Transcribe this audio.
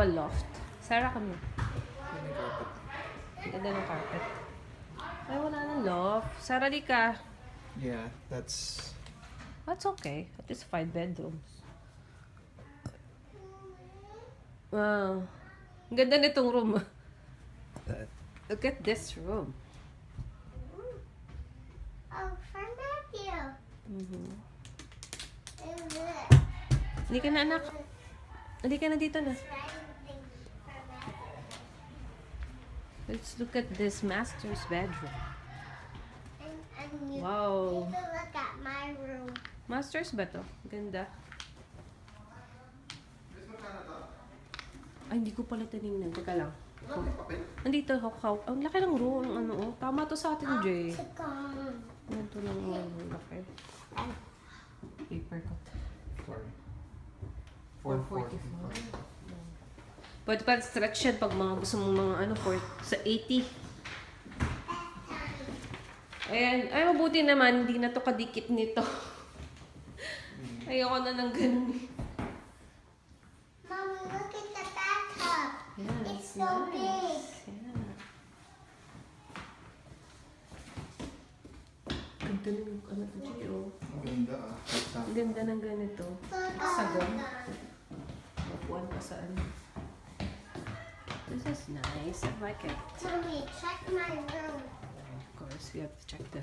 ba loft? Sarah, kami. Yun yung carpet. Ang ganda ng carpet. Ay, wala nang loft. Sarah, di ka. Yeah, that's... That's okay. At least 5 bedrooms. Wow. Ang ganda nitong room. Look at this room. Oh, for Matthew. Hindi ka na, anak. Hindi ka na dito na. Let's look at this master's bedroom. And you Wow. take a look at my room. Master's ba to? Ganda. Ay, hindi ko pala tinignan. Teka lang. Nandito, hawk-hawk. Ang laki ng room. Ang ano, oh. Tama to sa atin, Jay. Ganito lang ang laki. Paper cut. Sorry. 444. Pwede pa stretch yan pag mga gusto mong mga ano, sa 80. Ayan. Ay, mabuti naman. Hindi na to kadikit nito. Ayoko na ng ganun. Mommy, look at the bathtub. Yeah, It's so big. Yeah. Ganda ng ano to, Jay, oh. Ang ganda ah. Ang ganda ng ganito. Sagon. Mapuan pa sa ano. This is nice. I like it. Mommy, check my room. Of course, we have to check the